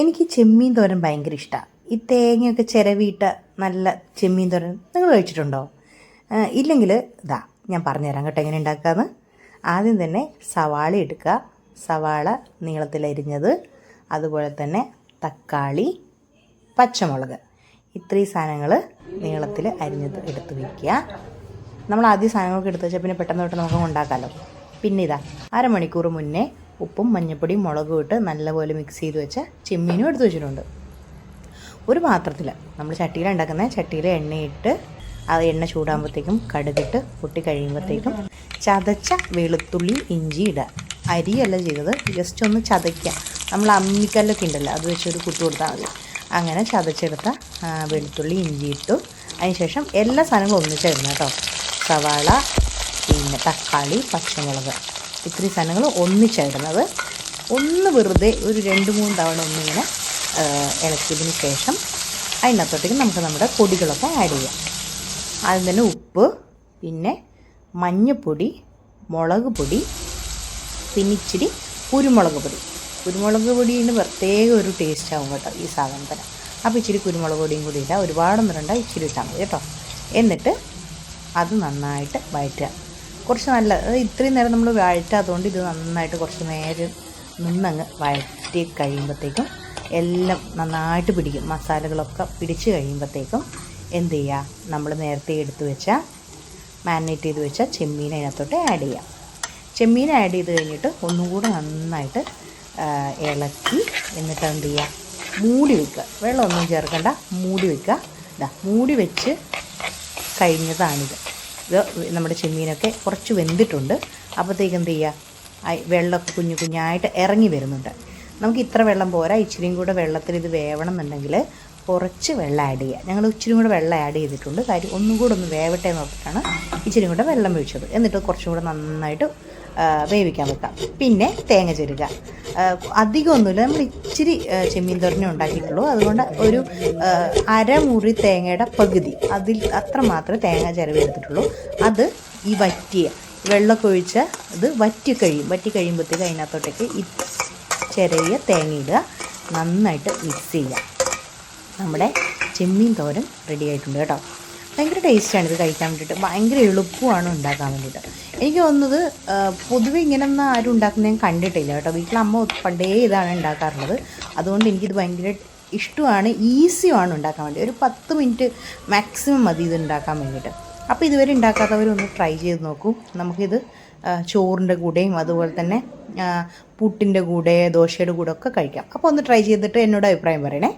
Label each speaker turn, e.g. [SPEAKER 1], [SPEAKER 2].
[SPEAKER 1] എനിക്ക് ചെമ്മീൻ തോരൻ ഭയങ്കര ഇഷ്ടമാണ്. ഈ തേങ്ങയൊക്കെ ചിരവിയിട്ട നല്ല ചെമ്മീൻ തോരൻ നിങ്ങൾ കഴിച്ചിട്ടുണ്ടോ? ഇല്ലെങ്കിൽ ഇതാ ഞാൻ പറഞ്ഞുതരാം കേട്ടോ എങ്ങനെ ഉണ്ടാക്കാമെന്ന്. ആദ്യം തന്നെ സവാള എടുക്കുക. സവാള നീളത്തിലരിഞ്ഞത്, അതുപോലെ തന്നെ തക്കാളി, പച്ചമുളക്, ഇത്രയും സാധനങ്ങൾ നീളത്തിൽ അരിഞ്ഞത് എടുത്ത് വയ്ക്കുക. നമ്മൾ ആദ്യം സാധനങ്ങളൊക്കെ എടുത്ത് വെച്ചാൽ പിന്നെ പെട്ടെന്ന് തൊട്ട് നമുക്ക് ഉണ്ടാക്കാമല്ലോ. പിന്നെ ഇതാ അരമണിക്കൂർ മുന്നേ ഉപ്പും മഞ്ഞൾപ്പൊടിയും മുളകും ഇട്ട് നല്ലപോലെ മിക്സ് ചെയ്ത് വെച്ച ചെമ്മീനും എടുത്ത് വെച്ചിട്ടുണ്ട്. ഒരു പാത്രത്തിൽ നമ്മൾ ചട്ടിയിലാണ് ഉണ്ടാക്കുന്നത്. ചട്ടിയിൽ എണ്ണയിട്ട് അത് എണ്ണ ചൂടാകുമ്പോഴത്തേക്കും കടുകിട്ട് പൊട്ടി കഴിയുമ്പോഴത്തേക്കും ചതച്ച വെളുത്തുള്ളി ഇഞ്ചി ഇടുക. അരിയല്ല ചെയ്തത്, ജസ്റ്റ് ഒന്ന് ചതയ്ക്കുക. നമ്മൾ അമ്മിക്കല്ലൊക്കെ ഉണ്ടല്ലോ അത് വെച്ചൊരു കുത്തു കൊടുത്താൽ മതി. അങ്ങനെ ചതച്ചെടുത്ത വെളുത്തുള്ളി ഇഞ്ചി ഇട്ടു. അതിനുശേഷം എല്ലാ സാധനങ്ങളും ഒന്നിച്ചായിരുന്നു കേട്ടോ. സവാള, പിന്നെ തക്കാളി, പച്ചമുളക്, ഇത്രയും സാധനങ്ങൾ ഒന്നിച്ചിടുന്നത്. ഒന്ന് വെറുതെ ഒരു 2-3 തവണ ഒന്നിങ്ങനെ ഇളക്കിയതിന് ശേഷം അതിനകത്തോട്ടേക്ക് നമുക്ക് നമ്മുടെ പൊടികളൊക്കെ ആഡ് ചെയ്യാം. ആദ്യം തന്നെ ഉപ്പ്, പിന്നെ മഞ്ഞൾപ്പൊടി, മുളക് പൊടി, പിന്നെ ഇച്ചിരി കുരുമുളക് പൊടി. കുരുമുളക് പൊടിന് പ്രത്യേക ഒരു ടേസ്റ്റ് ആവും കേട്ടോ ഈ സാധനത്തിന്. അപ്പോൾ ഇച്ചിരി കുരുമുളക് പൊടിയും കൂടി ഇടാം. ഒരുപാടൊന്നും ഇടണ്ട, ഇച്ചിരി ഇട്ടാൽ മതി കേട്ടോ. എന്നിട്ട് അത് നന്നായിട്ട് വഴറ്റുക. കുറച്ച് നല്ല ഇത്രയും നേരം നമ്മൾ വഴറ്റാത്തതുകൊണ്ട് ഇത് നന്നായിട്ട് കുറച്ച് നേരം നിന്നങ്ങ് വഴറ്റി കഴിയുമ്പോഴത്തേക്കും എല്ലാം നന്നായിട്ട് പിടിക്കും. മസാലകളൊക്കെ പിടിച്ച് കഴിയുമ്പോഴത്തേക്കും എന്ത് ചെയ്യുക, നമ്മൾ നേരത്തെ എടുത്ത് വെച്ച മാരിനേറ്റ് ചെയ്ത് വെച്ച ചെമ്മീൻ അതിനകത്തോട്ട് ആഡ് ചെയ്യാം. ചെമ്മീൻ ആഡ് ചെയ്ത് കഴിഞ്ഞിട്ട് ഒന്നും കൂടെ നന്നായിട്ട് ഇളക്കി എന്നിട്ട് എന്ത് ചെയ്യുക, മൂടി വയ്ക്കുക. വെള്ളമൊന്നും ചേർക്കണ്ട, മൂടി വയ്ക്കുക. ഇതാ മൂടി വെച്ച് കഴിഞ്ഞതാണിത്. ഇത് നമ്മുടെ ചെമ്മീനൊക്കെ കുറച്ച് വെന്തിട്ടുണ്ട്. അപ്പോഴത്തേക്ക് എന്ത് ചെയ്യുക, വെള്ളമൊക്കെ കുഞ്ഞു കുഞ്ഞായിട്ട് ഇറങ്ങി വരുന്നുണ്ട്. നമുക്ക് ഇത്ര വെള്ളം പോരാ, ഇച്ചിരിയും കൂടെ വെള്ളത്തിൽ ഇത് വേവണം എന്നുണ്ടെങ്കിൽ കുറച്ച് വെള്ളം ആഡ് ചെയ്യുക. ഞങ്ങൾ ഇച്ചിരി കൂടെ വെള്ളം ആഡ് ചെയ്തിട്ടുണ്ട്. കാര്യം ഒന്നും കൂടെ ഒന്ന് വേവട്ടെ എന്ന് ഓർത്തിട്ടാണ് ഇച്ചിരി കൂടെ വെള്ളം ഒഴിച്ചത്. എന്നിട്ട് കുറച്ചും കൂടെ നന്നായിട്ട് വേവിക്കാൻ വെക്കാം. പിന്നെ തേങ്ങ ചെരുക. അധികമൊന്നുമില്ല, നമ്മൾ ഇച്ചിരി ചെമ്മീൻ തോരനെ ഉണ്ടാക്കിയിട്ടുള്ളൂ. അതുകൊണ്ട് ഒരു അരമുറി തേങ്ങയുടെ പകുതി, അതിൽ അത്ര മാത്രമേ തേങ്ങ ചിരവി എടുത്തിട്ടുള്ളൂ. അത് ഈ വറ്റിയ വെള്ളമൊക്കെ ഒഴിച്ച് ഇത് വറ്റി കഴിയുമ്പോഴത്തേക്ക് അതിനകത്തോട്ടേക്ക് ഈ ചിരവിയ തേങ്ങ ഇടുക. നന്നായിട്ട് മിക്സ് ചെയ്യുക. നമ്മുടെ ചെമ്മീൻ തോരൻ റെഡി ആയിട്ടുണ്ട് കേട്ടോ. ഭയങ്കര ടേസ്റ്റാണ് ഇത് കഴിക്കാൻ വേണ്ടിയിട്ട്. ഭയങ്കര എളുപ്പമാണ് ഉണ്ടാക്കാൻ വേണ്ടിയിട്ട്. എനിക്ക് തോന്നുന്നത് പൊതുവെ ഇങ്ങനെയൊന്നും ആരും ഉണ്ടാക്കുന്നത് ഞാൻ കണ്ടിട്ടില്ല കേട്ടോ. വീട്ടിലമ്മ പണ്ടേ ഇതാണ് ഉണ്ടാക്കാറുള്ളത്. അതുകൊണ്ട് എനിക്കിത് ഭയങ്കര ഇഷ്ടമാണ്, ഈസിയുമാണ് ഉണ്ടാക്കാൻ വേണ്ടി. ഒരു 10 മിനിറ്റ് മാക്സിമം മതി ഇത് ഉണ്ടാക്കാൻ വേണ്ടിയിട്ട്. അപ്പോൾ ഇതുവരെ ഉണ്ടാക്കാത്തവരൊന്ന് ട്രൈ ചെയ്ത് നോക്കൂ. നമുക്കിത് ചോറിൻ്റെ കൂടെയും അതുപോലെ തന്നെ പുട്ടിൻ്റെ കൂടെ, ദോശയുടെ കൂടെ ഒക്കെ കഴിക്കാം. അപ്പോൾ ഒന്ന് ട്രൈ ചെയ്തിട്ട് എന്നോട് അഭിപ്രായം പറയണേ.